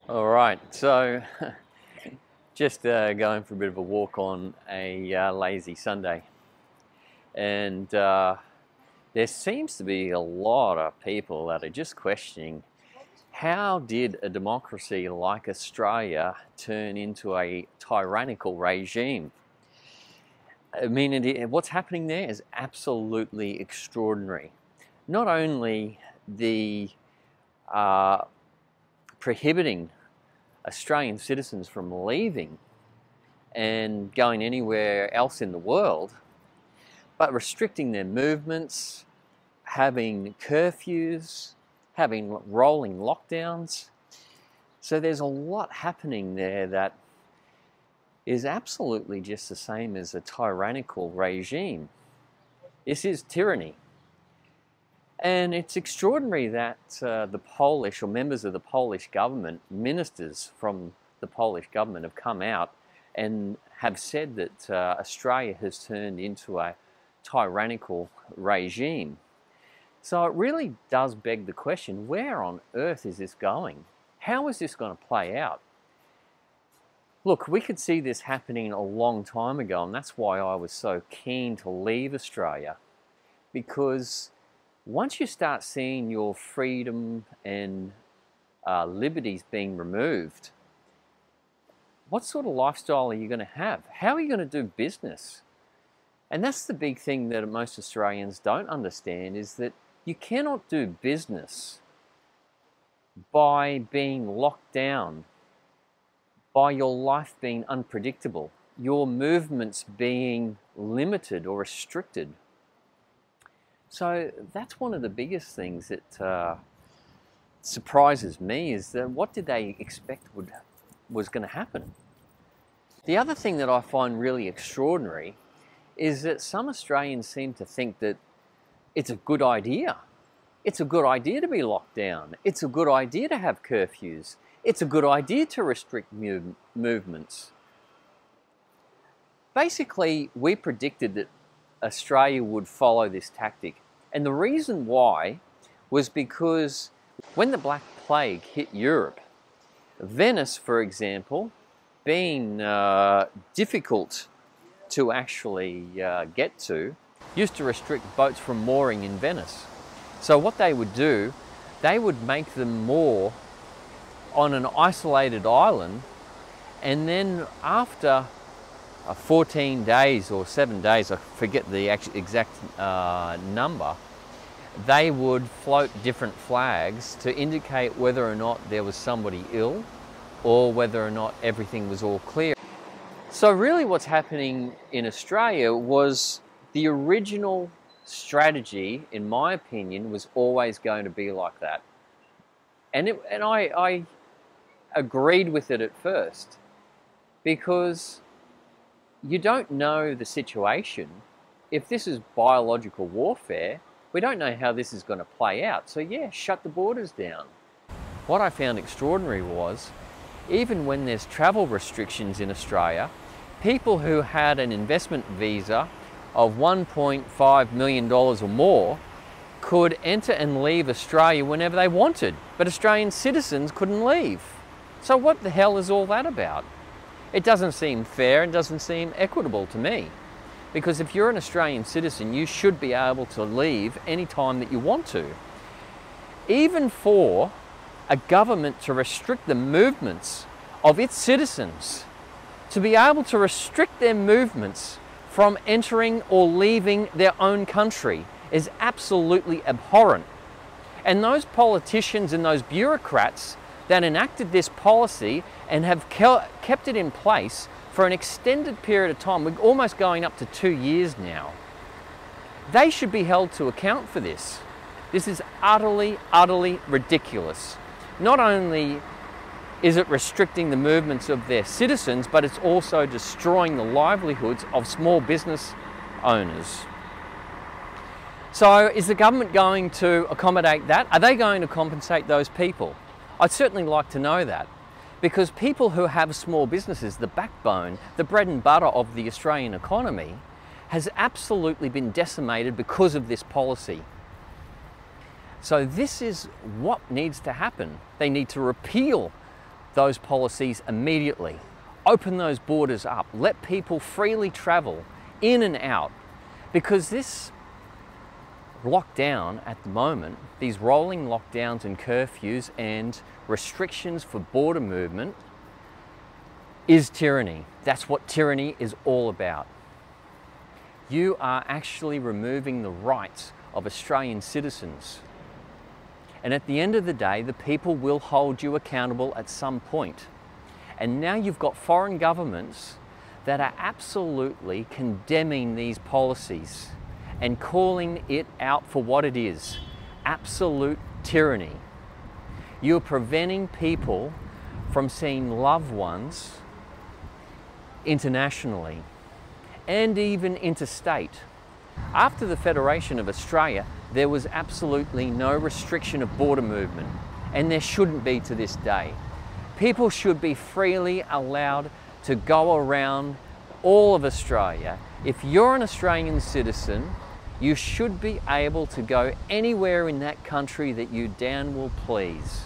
All right, so just going for a bit of a walk on a lazy Sunday, and there seems to be a lot of people that are just questioning, how did a democracy like Australia turn into a tyrannical regime? I mean, what's happening there is absolutely extraordinary. Not only the prohibiting Australian citizens from leaving and going anywhere else in the world, but restricting their movements, having curfews, having rolling lockdowns. So there's a lot happening there that is absolutely just the same as a tyrannical regime. This is tyranny. And it's extraordinary that the Polish, or members of the Polish government, ministers from the Polish government, have come out and have said that Australia has turned into a tyrannical regime. So it really does beg the question, where on earth is this going? How is this going to play out? Look, we could see this happening a long time ago, and that's why I was so keen to leave Australia, because once you start seeing your freedom and liberties being removed, what sort of lifestyle are you going to have? How are you going to do business? And that's the big thing that most Australians don't understand, is that you cannot do business by being locked down, by your life being unpredictable, your movements being limited or restricted. So that's one of the biggest things that surprises me, is that what did they expect was going to happen? The other thing that I find really extraordinary is that some Australians seem to think that it's a good idea. It's a good idea to be locked down. It's a good idea to have curfews. It's a good idea to restrict movements. Basically, we predicted that Australia would follow this tactic. And the reason why was because when the Black Plague hit Europe, Venice, for example, being difficult to actually get to, used to restrict boats from mooring in Venice. So what they would do, they would make them moor on an isolated island, and then after 14 days or 7 days, I forget the exact number, they would float different flags to indicate whether or not there was somebody ill or whether or not everything was all clear. So really what's happening in Australia was the original strategy, in my opinion, was always going to be like that. And I agreed with it at first, because you don't know the situation. If this is biological warfare, we don't know how this is going to play out. So yeah, shut the borders down. What I found extraordinary was, even when there's travel restrictions in Australia, people who had an investment visa of $1.5 million or more could enter and leave Australia whenever they wanted, but Australian citizens couldn't leave. So what the hell is all that about? It doesn't seem fair and doesn't seem equitable to me. Because if you're an Australian citizen, you should be able to leave any time that you want to. Even for a government to restrict the movements of its citizens, to be able to restrict their movements from entering or leaving their own country, is absolutely abhorrent. And those politicians and those bureaucrats that enacted this policy and have kept it in place for an extended period of time, we're almost going up to 2 years now, they should be held to account for this. This is utterly, utterly ridiculous. Not only is it restricting the movements of their citizens, but it's also destroying the livelihoods of small business owners. So is the government going to accommodate that? Are they going to compensate those people? I'd certainly like to know that, because people who have small businesses, the backbone, the bread and butter of the Australian economy, has absolutely been decimated because of this policy. So this is what needs to happen. They need to repeal those policies immediately. Open those borders up. Let people freely travel in and out, because this lockdown at the moment, these rolling lockdowns and curfews and restrictions for border movement, is tyranny. That's what tyranny is all about. You are actually removing the rights of Australian citizens. And at the end of the day, the people will hold you accountable at some point. And now you've got foreign governments that are absolutely condemning these policies and calling it out for what it is: absolute tyranny. You're preventing people from seeing loved ones internationally and even interstate. After the Federation of Australia, there was absolutely no restriction of border movement, and there shouldn't be to this day. People should be freely allowed to go around all of Australia. If you're an Australian citizen, you should be able to go anywhere in that country that you damn will please.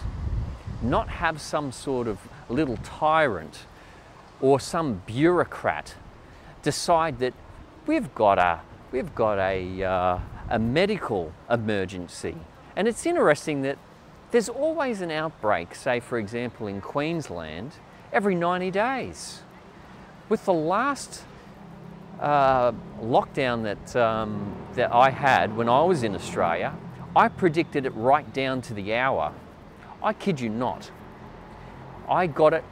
Not have some sort of little tyrant or some bureaucrat decide that we've got a medical emergency. And it's interesting that there's always an outbreak, say for example in Queensland, every 90 days. With the last lockdown that I had when I was in Australia, I predicted it right down to the hour. I kid you not. I got it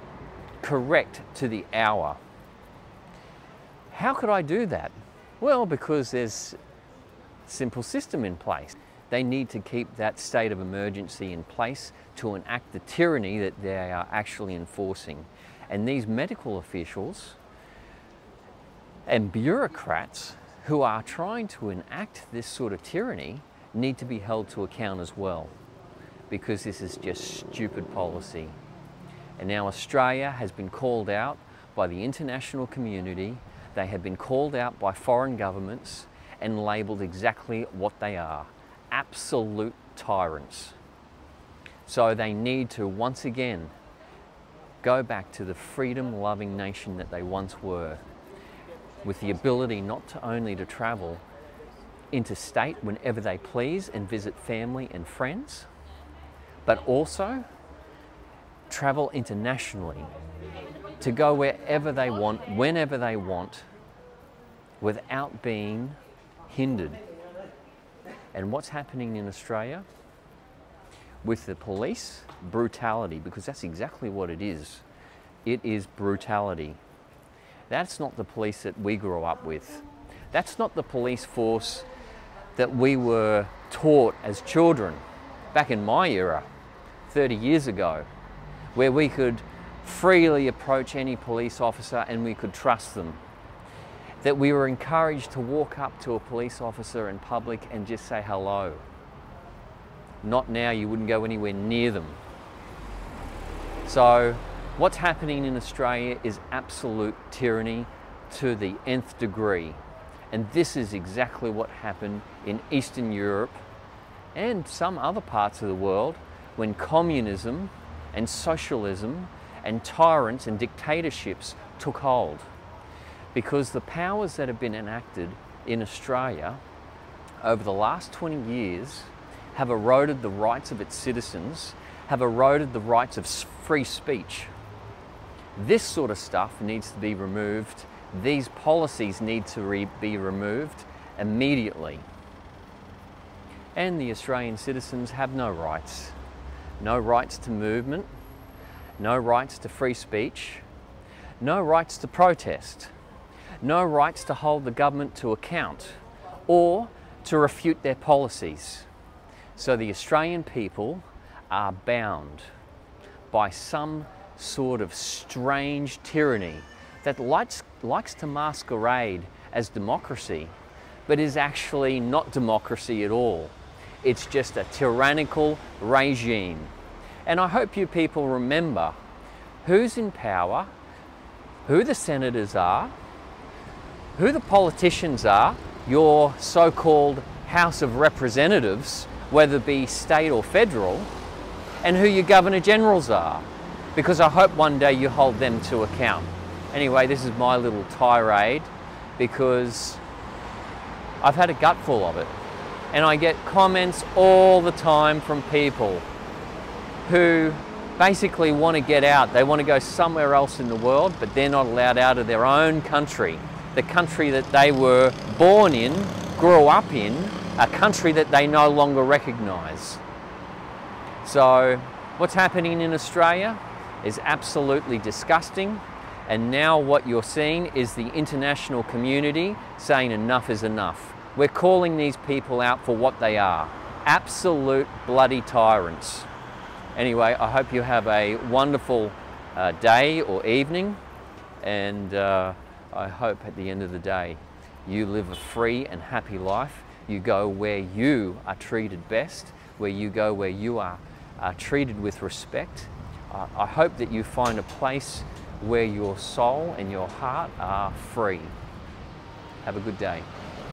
correct to the hour. How could I do that? Well, because there's a simple system in place. They need to keep that state of emergency in place to enact the tyranny that they are actually enforcing. And these medical officials and bureaucrats who are trying to enact this sort of tyranny need to be held to account as well, because this is just stupid policy. And now Australia has been called out by the international community. They have been called out by foreign governments and labelled exactly what they are: absolute tyrants. So they need to once again go back to the freedom-loving nation that they once were, with the ability not only to travel interstate whenever they please and visit family and friends, but also travel internationally, to go wherever they want, whenever they want, without being hindered. And what's happening in Australia with the police? Brutality, because that's exactly what it is. It is brutality. That's not the police that we grew up with. That's not the police force that we were taught as children back in my era, 30 years ago, where we could freely approach any police officer and we could trust them. That we were encouraged to walk up to a police officer in public and just say hello. Not now, you wouldn't go anywhere near them. So what's happening in Australia is absolute tyranny to the nth degree. And this is exactly what happened in Eastern Europe and some other parts of the world when communism and socialism and tyrants and dictatorships took hold. Because the powers that have been enacted in Australia over the last 20 years have eroded the rights of its citizens, have eroded the rights of free speech. This sort of stuff needs to be removed. These policies need to be removed immediately. And the Australian citizens have no rights. No rights to movement, no rights to free speech, no rights to protest, no rights to hold the government to account or to refute their policies. So the Australian people are bound by some sort of strange tyranny that likes to masquerade as democracy, but is actually not democracy at all. It's just a tyrannical regime. And I hope you people remember who's in power, who the senators are, who the politicians are, your so-called House of Representatives, whether it be state or federal, and who your Governor Generals are. because I hope one day you hold them to account. Anyway, this is my little tirade because I've had a gutful of it. And I get comments all the time from people who basically want to get out. They want to go somewhere else in the world, but they're not allowed out of their own country, the country that they were born in, grew up in, a country that they no longer recognise. So what's happening in Australia is absolutely disgusting, and now what you're seeing is the international community saying enough is enough. We're calling these people out for what they are, absolute bloody tyrants. Anyway, I hope you have a wonderful day or evening, and I hope at the end of the day you live a free and happy life. You go where you are treated best, where you go where you are treated with respect. I hope that you find a place where your soul and your heart are free. Have a good day.